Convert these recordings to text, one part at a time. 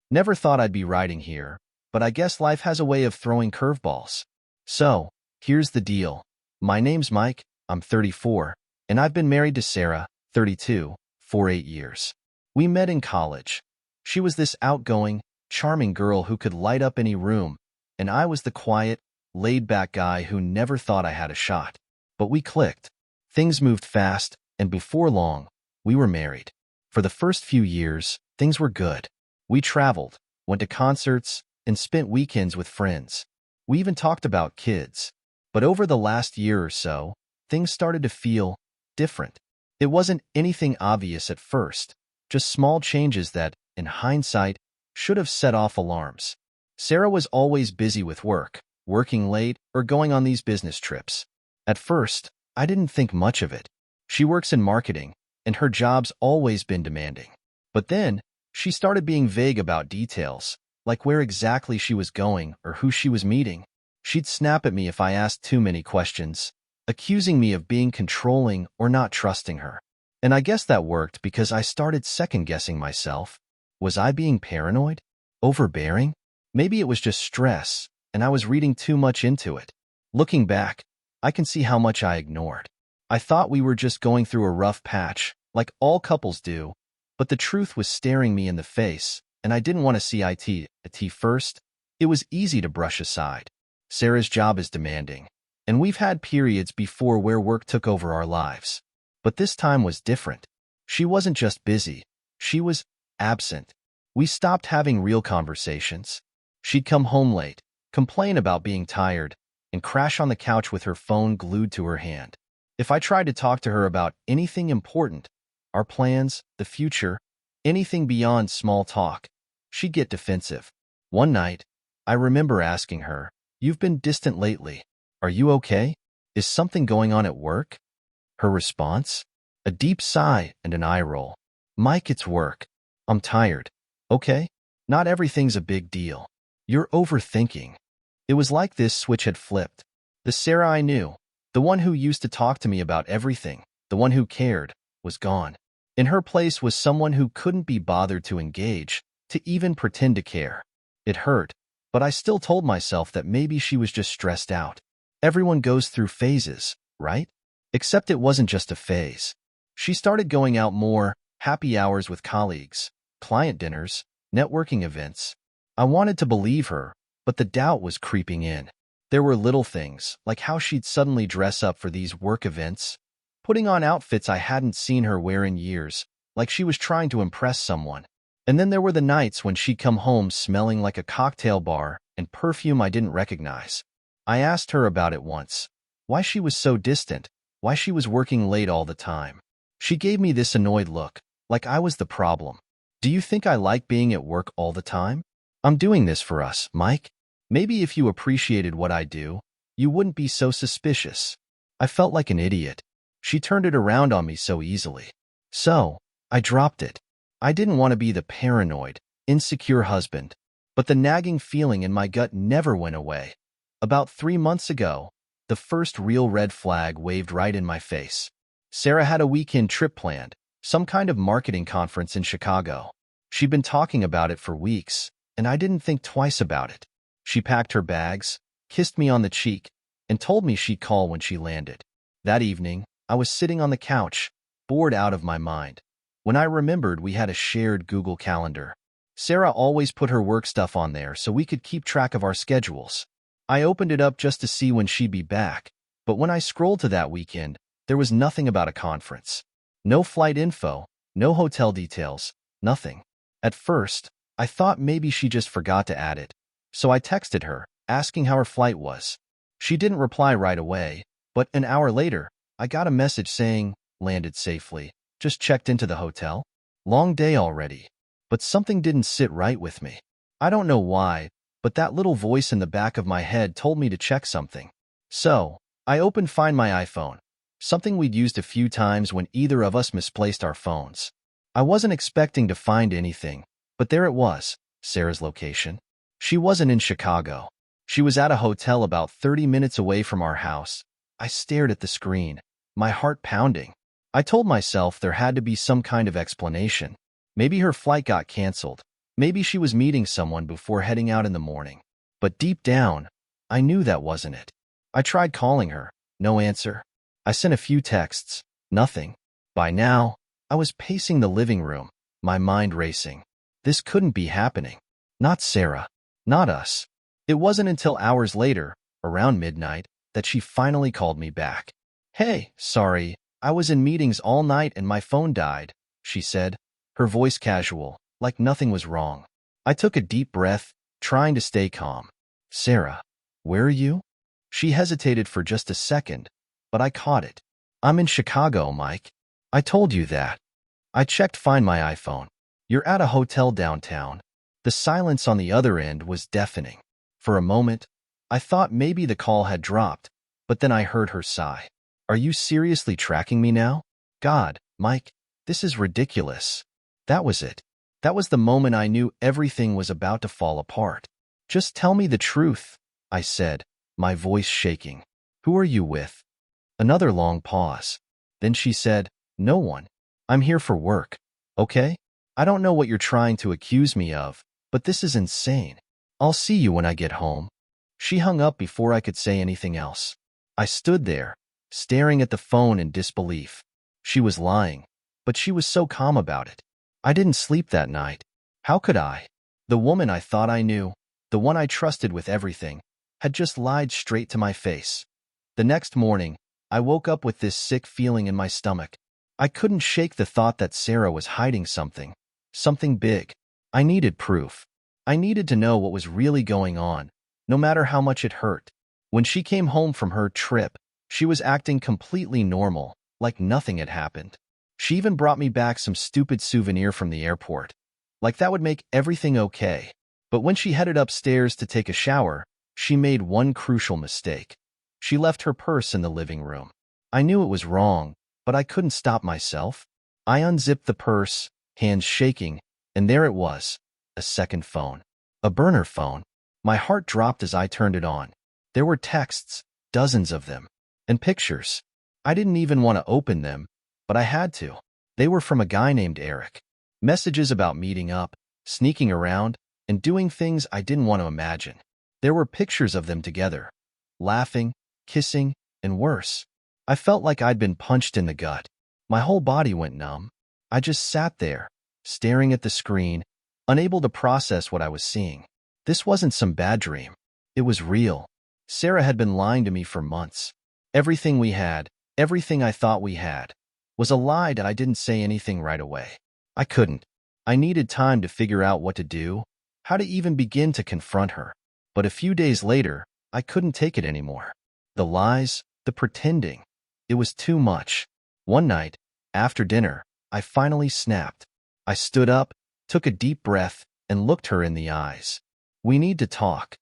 Never thought I'd be writing here, but I guess life has a way of throwing curveballs. So, here's the deal. My name's Mike, I'm 34, and I've been married to Sarah, 32, for 8 years. We met in college. She was this outgoing, charming girl who could light up any room, and I was the quiet, laid-back guy who never thought I had a shot. But we clicked. Things moved fast, and before long, we were married. For the first few years, things were good. We traveled, went to concerts, and spent weekends with friends. We even talked about kids. But over the last year or so, things started to feel different. It wasn't anything obvious at first, just small changes that, in hindsight, should have set off alarms. Sarah was always busy with work, working late, or going on these business trips. At first, I didn't think much of it. She works in marketing, and her job's always been demanding. But then, she started being vague about details, like where exactly she was going or who she was meeting. She'd snap at me if I asked too many questions, accusing me of being controlling or not trusting her. And I guess that worked because I started second-guessing myself. Was I being paranoid? Overbearing? Maybe it was just stress, and I was reading too much into it. Looking back, I can see how much I ignored. I thought we were just going through a rough patch, like all couples do, but the truth was staring me in the face, and I didn't want to see it first. It was easy to brush aside. Sarah's job is demanding, and we've had periods before where work took over our lives. But this time was different. She wasn't just busy, she was absent. We stopped having real conversations. She'd come home late, complain about being tired, and crash on the couch with her phone glued to her hand. If I tried to talk to her about anything important, our plans, the future, anything beyond small talk, she'd get defensive. One night, I remember asking her, "You've been distant lately. Are you okay? Is something going on at work?" Her response? A deep sigh and an eye roll. "Mike, it's work. I'm tired. Okay? Not everything's a big deal. You're overthinking." It was like this switch had flipped. The Sarah I knew, the one who used to talk to me about everything, the one who cared, was gone. In her place was someone who couldn't be bothered to engage, to even pretend to care. It hurt, but I still told myself that maybe she was just stressed out. Everyone goes through phases, right? Except it wasn't just a phase. She started going out more, happy hours with colleagues, client dinners, networking events. I wanted to believe her, but the doubt was creeping in. There were little things, like how she'd suddenly dress up for these work events, putting on outfits I hadn't seen her wear in years, like she was trying to impress someone. And then there were the nights when she'd come home smelling like a cocktail bar and perfume I didn't recognize. I asked her about it once, why she was so distant, why she was working late all the time. She gave me this annoyed look, like I was the problem. "Do you think I like being at work all the time? I'm doing this for us, Mike. Maybe if you appreciated what I do, you wouldn't be so suspicious." I felt like an idiot. She turned it around on me so easily. So, I dropped it. I didn't want to be the paranoid, insecure husband, but the nagging feeling in my gut never went away. About 3 months ago, the first real red flag waved right in my face. Sarah had a weekend trip planned, some kind of marketing conference in Chicago. She'd been talking about it for weeks, and I didn't think twice about it. She packed her bags, kissed me on the cheek, and told me she'd call when she landed. That evening, I was sitting on the couch, bored out of my mind, when I remembered we had a shared Google Calendar. Sarah always put her work stuff on there so we could keep track of our schedules. I opened it up just to see when she'd be back, but when I scrolled to that weekend, there was nothing about a conference. No flight info, no hotel details, nothing. At first, I thought maybe she just forgot to add it, so I texted her, asking how her flight was. She didn't reply right away, but an hour later, I got a message saying, "Landed safely, just checked into the hotel. Long day already." But something didn't sit right with me. I don't know why, but that little voice in the back of my head told me to check something. So, I opened Find My iPhone, something we'd used a few times when either of us misplaced our phones. I wasn't expecting to find anything, but there it was, Sarah's location. She wasn't in Chicago. She was at a hotel about 30 minutes away from our house. I stared at the screen, my heart pounding. I told myself there had to be some kind of explanation. Maybe her flight got canceled. Maybe she was meeting someone before heading out in the morning. But deep down, I knew that wasn't it. I tried calling her. No answer. I sent a few texts. Nothing. By now, I was pacing the living room, my mind racing. This couldn't be happening. Not Sarah. Not us. It wasn't until hours later, around midnight, that she finally called me back. Hey, sorry, I was in meetings all night and my phone died, she said, her voice casual, like nothing was wrong. I took a deep breath, trying to stay calm. Sarah, where are you? She hesitated for just a second, but I caught it. I'm in Chicago, Mike. I told you that. I checked Find My iPhone. You're at a hotel downtown. The silence on the other end was deafening. For a moment, I thought maybe the call had dropped, but then I heard her sigh. Are you seriously tracking me now? God, Mike, this is ridiculous. That was it. That was the moment I knew everything was about to fall apart. Just tell me the truth, I said, my voice shaking. Who are you with? Another long pause. Then she said, no one. I'm here for work. Okay? I don't know what you're trying to accuse me of, but this is insane. I'll see you when I get home. She hung up before I could say anything else. I stood there, staring at the phone in disbelief. She was lying, but she was so calm about it. I didn't sleep that night. How could I? The woman I thought I knew, the one I trusted with everything, had just lied straight to my face. The next morning, I woke up with this sick feeling in my stomach. I couldn't shake the thought that Sarah was hiding something big. I needed proof. I needed to know what was really going on, no matter how much it hurt. When she came home from her trip, she was acting completely normal, like nothing had happened. She even brought me back some stupid souvenir from the airport, like that would make everything okay. But when she headed upstairs to take a shower, she made one crucial mistake. She left her purse in the living room. I knew it was wrong, but I couldn't stop myself. I unzipped the purse, hands shaking, and there it was, a second phone. A burner phone. My heart dropped as I turned it on. There were texts, dozens of them, and pictures. I didn't even want to open them, but I had to. They were from a guy named Eric. Messages about meeting up, sneaking around, and doing things I didn't want to imagine. There were pictures of them together, laughing, kissing, and worse. I felt like I'd been punched in the gut. My whole body went numb. I just sat there, staring at the screen, unable to process what I was seeing. This wasn't some bad dream. It was real. Sarah had been lying to me for months. Everything we had, everything I thought we had, was a lie, and I didn't say anything right away. I couldn't. I needed time to figure out what to do, how to even begin to confront her. But a few days later, I couldn't take it anymore. The lies, the pretending. It was too much. One night, after dinner, I finally snapped. I stood up, took a deep breath, and looked her in the eyes. We need to talk.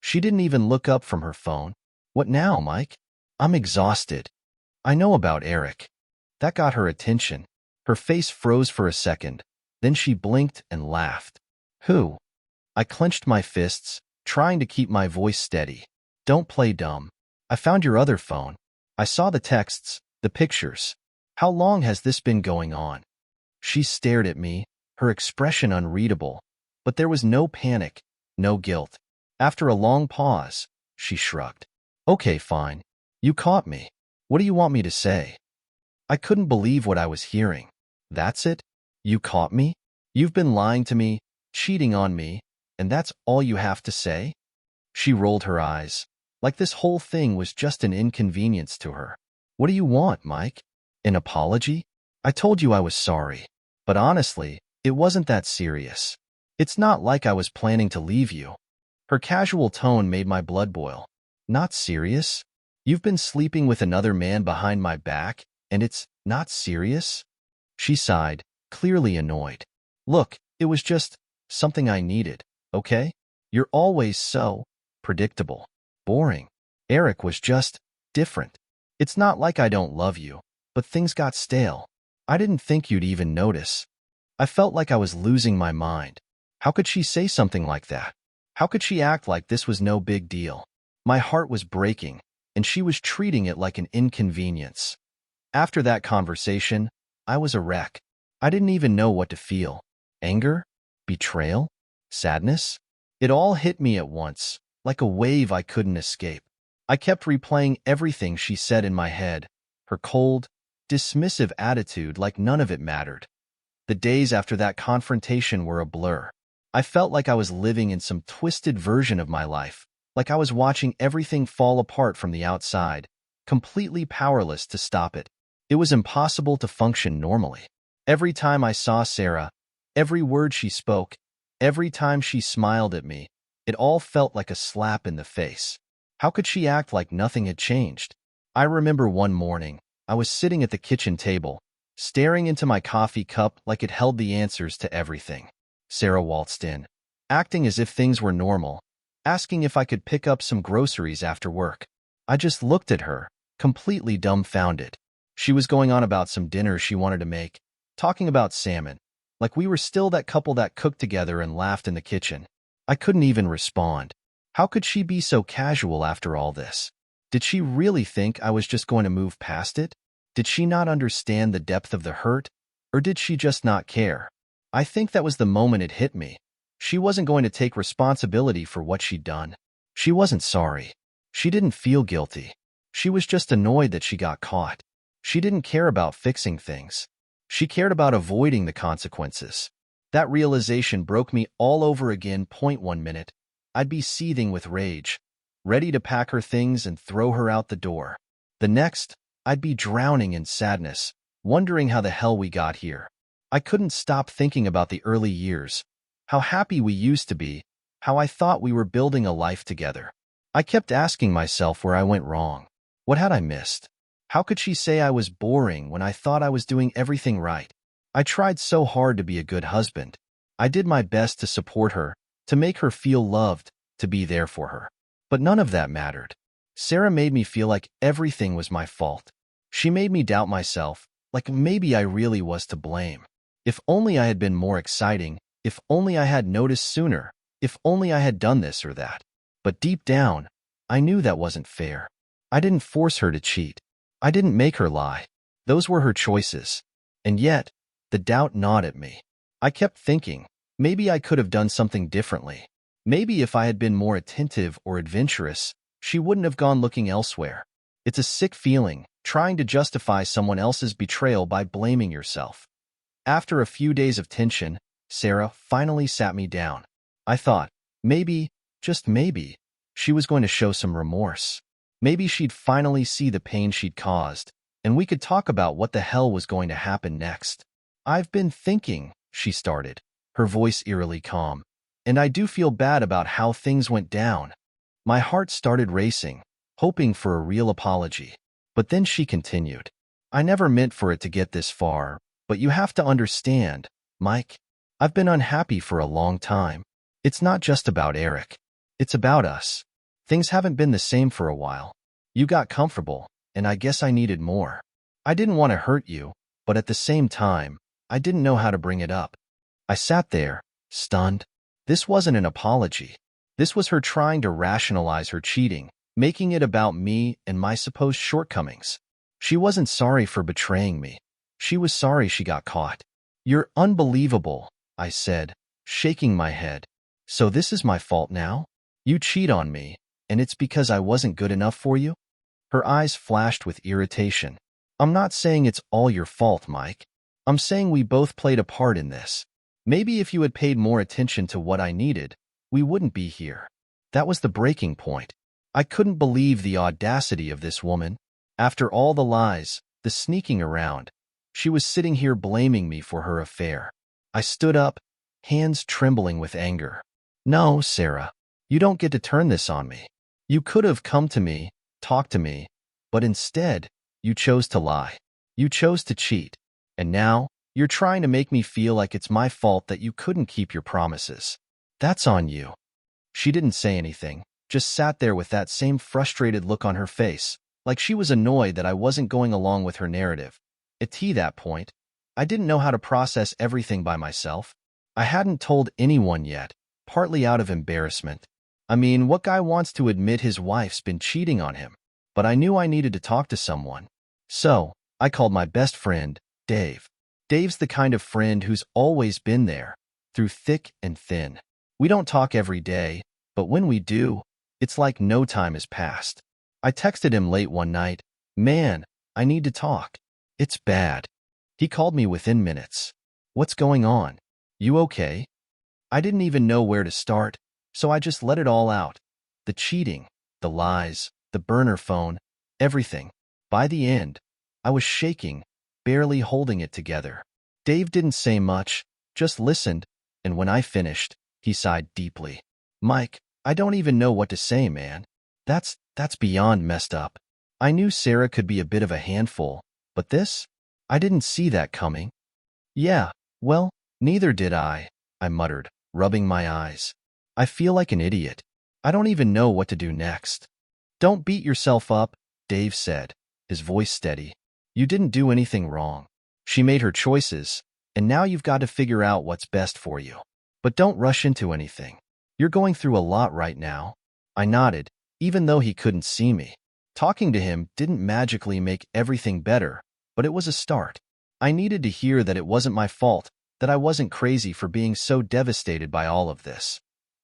She didn't even look up from her phone. What now, Mike? I'm exhausted. I know about Eric. That got her attention. Her face froze for a second. Then she blinked and laughed. Who? I clenched my fists, trying to keep my voice steady. Don't play dumb. I found your other phone. I saw the texts, the pictures. How long has this been going on? She stared at me, her expression unreadable, but there was no panic, no guilt. After a long pause, she shrugged. Okay, fine. You caught me. What do you want me to say? I couldn't believe what I was hearing. That's it? You caught me? You've been lying to me, cheating on me, and that's all you have to say? She rolled her eyes, like this whole thing was just an inconvenience to her. What do you want, Mike? An apology? I told you I was sorry. But honestly, it wasn't that serious. It's not like I was planning to leave you. Her casual tone made my blood boil. Not serious? You've been sleeping with another man behind my back, and it's not serious? She sighed, clearly annoyed. Look, it was just something I needed, okay? You're always so predictable, boring. Eric was just different. It's not like I don't love you, but things got stale. I didn't think you'd even notice. I felt like I was losing my mind. How could she say something like that? How could she act like this was no big deal? My heart was breaking, and she was treating it like an inconvenience. After that conversation, I was a wreck. I didn't even know what to feel. Anger? Betrayal? Sadness? It all hit me at once, like a wave I couldn't escape. I kept replaying everything she said in my head, her cold, dismissive attitude like none of it mattered. The days after that confrontation were a blur. I felt like I was living in some twisted version of my life, like I was watching everything fall apart from the outside, completely powerless to stop it. It was impossible to function normally. Every time I saw Sarah, every word she spoke, every time she smiled at me, it all felt like a slap in the face. How could she act like nothing had changed? I remember one morning, I was sitting at the kitchen table, staring into my coffee cup like it held the answers to everything. Sarah waltzed in, acting as if things were normal, asking if I could pick up some groceries after work. I just looked at her, completely dumbfounded. She was going on about some dinner she wanted to make, talking about salmon, like we were still that couple that cooked together and laughed in the kitchen. I couldn't even respond. How could she be so casual after all this? Did she really think I was just going to move past it? Did she not understand the depth of the hurt? Or did she just not care? I think that was the moment it hit me. She wasn't going to take responsibility for what she'd done. She wasn't sorry. She didn't feel guilty. She was just annoyed that she got caught. She didn't care about fixing things. She cared about avoiding the consequences. That realization broke me all over again. 1 minute, I'd be seething with rage, ready to pack her things and throw her out the door. The next, I'd be drowning in sadness, wondering how the hell we got here. I couldn't stop thinking about the early years, how happy we used to be, how I thought we were building a life together. I kept asking myself where I went wrong. What had I missed? How could she say I was boring when I thought I was doing everything right? I tried so hard to be a good husband. I did my best to support her, to make her feel loved, to be there for her. But none of that mattered. Sarah made me feel like everything was my fault. She made me doubt myself, like maybe I really was to blame. If only I had been more exciting, if only I had noticed sooner, if only I had done this or that. But deep down, I knew that wasn't fair. I didn't force her to cheat. I didn't make her lie. Those were her choices. And yet, the doubt gnawed at me. I kept thinking, maybe I could have done something differently. Maybe if I had been more attentive or adventurous, she wouldn't have gone looking elsewhere. It's a sick feeling, trying to justify someone else's betrayal by blaming yourself. After a few days of tension, Sarah finally sat me down. I thought, maybe, just maybe, she was going to show some remorse. Maybe she'd finally see the pain she'd caused, and we could talk about what the hell was going to happen next. I've been thinking, she started, her voice eerily calm, and I do feel bad about how things went down. My heart started racing, hoping for a real apology. But then she continued, I never meant for it to get this far, but you have to understand, Mike, I've been unhappy for a long time. It's not just about Eric. It's about us. Things haven't been the same for a while. You got comfortable, and I guess I needed more. I didn't want to hurt you, but at the same time, I didn't know how to bring it up. I sat there, stunned. This wasn't an apology. This was her trying to rationalize her cheating, making it about me and my supposed shortcomings. She wasn't sorry for betraying me. She was sorry she got caught. You're unbelievable, I said, shaking my head. So this is my fault now? You cheat on me, and it's because I wasn't good enough for you? Her eyes flashed with irritation. I'm not saying it's all your fault, Mike. I'm saying we both played a part in this. Maybe if you had paid more attention to what I needed, we wouldn't be here. That was the breaking point. I couldn't believe the audacity of this woman. After all the lies, the sneaking around, she was sitting here blaming me for her affair. I stood up, hands trembling with anger. No, Sarah, you don't get to turn this on me. You could have come to me, talked to me, but instead, you chose to lie. You chose to cheat. And now, you're trying to make me feel like it's my fault that you couldn't keep your promises. That's on you. She didn't say anything, just sat there with that same frustrated look on her face, like she was annoyed that I wasn't going along with her narrative. At that point, I didn't know how to process everything by myself. I hadn't told anyone yet, partly out of embarrassment. I mean, what guy wants to admit his wife's been cheating on him? But I knew I needed to talk to someone. So, I called my best friend, Dave. Dave's the kind of friend who's always been there, through thick and thin. We don't talk every day, but when we do, it's like no time has passed. I texted him late one night, "Man, I need to talk. It's bad." He called me within minutes. "What's going on? You okay?" I didn't even know where to start, so I just let it all out. The cheating, the lies, the burner phone, everything. By the end, I was shaking, barely holding it together. Dave didn't say much, just listened, and when I finished, he sighed deeply. "Mike, I don't even know what to say, man. That's beyond messed up. I knew Sarah could be a bit of a handful, but this? I didn't see that coming." "Yeah, well, neither did I muttered, rubbing my eyes. "I feel like an idiot. I don't even know what to do next." "Don't beat yourself up," Dave said, his voice steady. "You didn't do anything wrong. She made her choices, and now you've got to figure out what's best for you. But don't rush into anything. You're going through a lot right now." I nodded, even though he couldn't see me. Talking to him didn't magically make everything better, but it was a start. I needed to hear that it wasn't my fault, that I wasn't crazy for being so devastated by all of this.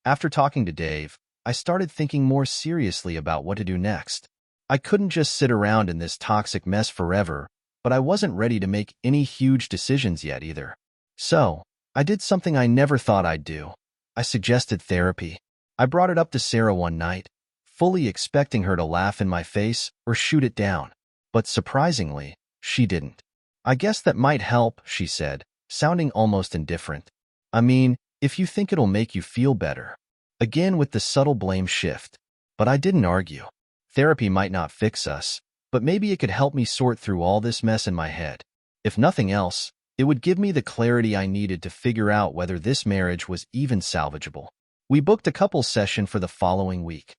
After talking to Dave, I started thinking more seriously about what to do next. I couldn't just sit around in this toxic mess forever, but I wasn't ready to make any huge decisions yet either. So, I did something I never thought I'd do. I suggested therapy. I brought it up to Sarah one night, fully expecting her to laugh in my face or shoot it down. But surprisingly, she didn't. "I guess that might help," she said, sounding almost indifferent. "I mean, if you think it'll make you feel better." Again with the subtle blame shift. But I didn't argue. Therapy might not fix us, but maybe it could help me sort through all this mess in my head. If nothing else, it would give me the clarity I needed to figure out whether this marriage was even salvageable. We booked a couples session for the following week.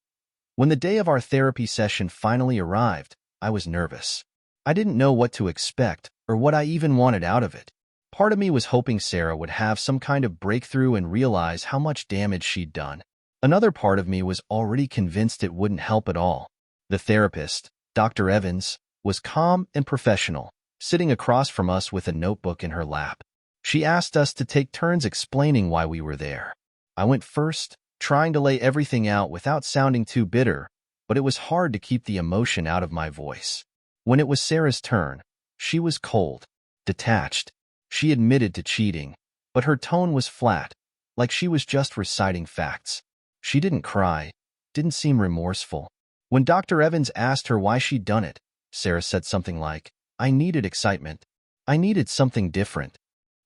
When the day of our therapy session finally arrived, I was nervous. I didn't know what to expect or what I even wanted out of it. Part of me was hoping Sarah would have some kind of breakthrough and realize how much damage she'd done. Another part of me was already convinced it wouldn't help at all. The therapist, Dr. Evans, was calm and professional, sitting across from us with a notebook in her lap. She asked us to take turns explaining why we were there. I went first, trying to lay everything out without sounding too bitter, but it was hard to keep the emotion out of my voice. When it was Sarah's turn, she was cold, detached. She admitted to cheating, but her tone was flat, like she was just reciting facts. She didn't cry, didn't seem remorseful. When Dr. Evans asked her why she'd done it, Sarah said something like, "I needed excitement. I needed something different."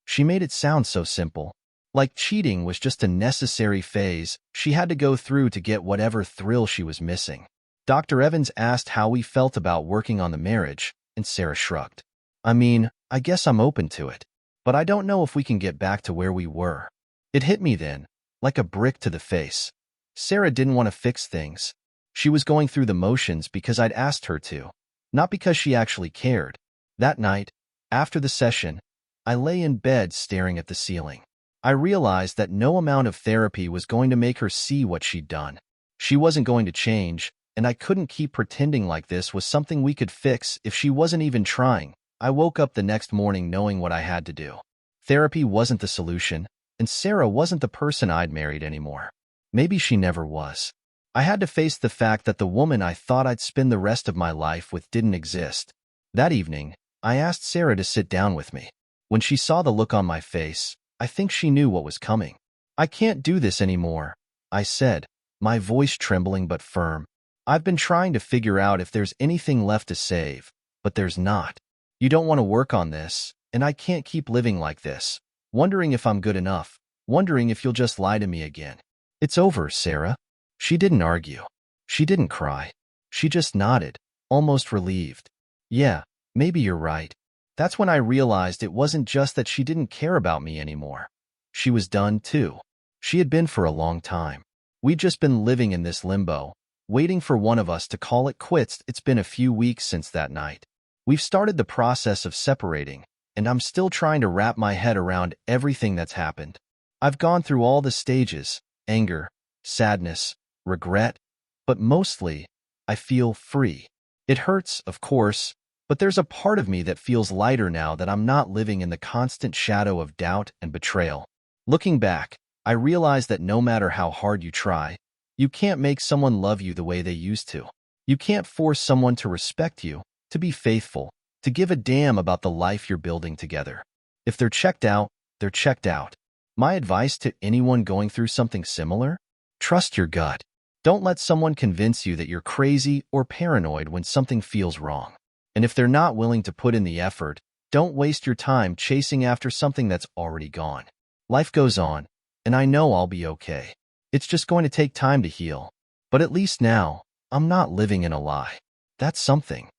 She made it sound so simple, like cheating was just a necessary phase she had to go through to get whatever thrill she was missing. Dr. Evans asked how we felt about working on the marriage, and Sarah shrugged. "I mean, I guess I'm open to it, but I don't know if we can get back to where we were." It hit me then, like a brick to the face. Sarah didn't want to fix things. She was going through the motions because I'd asked her to, not because she actually cared. That night, after the session, I lay in bed staring at the ceiling. I realized that no amount of therapy was going to make her see what she'd done. She wasn't going to change, and I couldn't keep pretending like this was something we could fix if she wasn't even trying. I woke up the next morning knowing what I had to do. Therapy wasn't the solution, and Sarah wasn't the person I'd married anymore. Maybe she never was. I had to face the fact that the woman I thought I'd spend the rest of my life with didn't exist. That evening, I asked Sarah to sit down with me. When she saw the look on my face, I think she knew what was coming. "I can't do this anymore," I said, my voice trembling but firm. "I've been trying to figure out if there's anything left to save, but there's not. You don't want to work on this, and I can't keep living like this, wondering if I'm good enough, wondering if you'll just lie to me again." "It's over, Sarah." She didn't argue. She didn't cry. She just nodded, almost relieved. "Yeah, maybe you're right." That's when I realized it wasn't just that she didn't care about me anymore. She was done, too. She had been for a long time. We'd just been living in this limbo, waiting for one of us to call it quits. It's been a few weeks since that night. We've started the process of separating, and I'm still trying to wrap my head around everything that's happened. I've gone through all the stages: anger, sadness, regret, but mostly, I feel free. It hurts, of course, but there's a part of me that feels lighter now that I'm not living in the constant shadow of doubt and betrayal. Looking back, I realized that no matter how hard you try, you can't make someone love you the way they used to. You can't force someone to respect you, to be faithful, to give a damn about the life you're building together. If they're checked out, they're checked out. My advice to anyone going through something similar? Trust your gut. Don't let someone convince you that you're crazy or paranoid when something feels wrong. And if they're not willing to put in the effort, don't waste your time chasing after something that's already gone. Life goes on, and I know I'll be okay. It's just going to take time to heal. But at least now, I'm not living in a lie. That's something.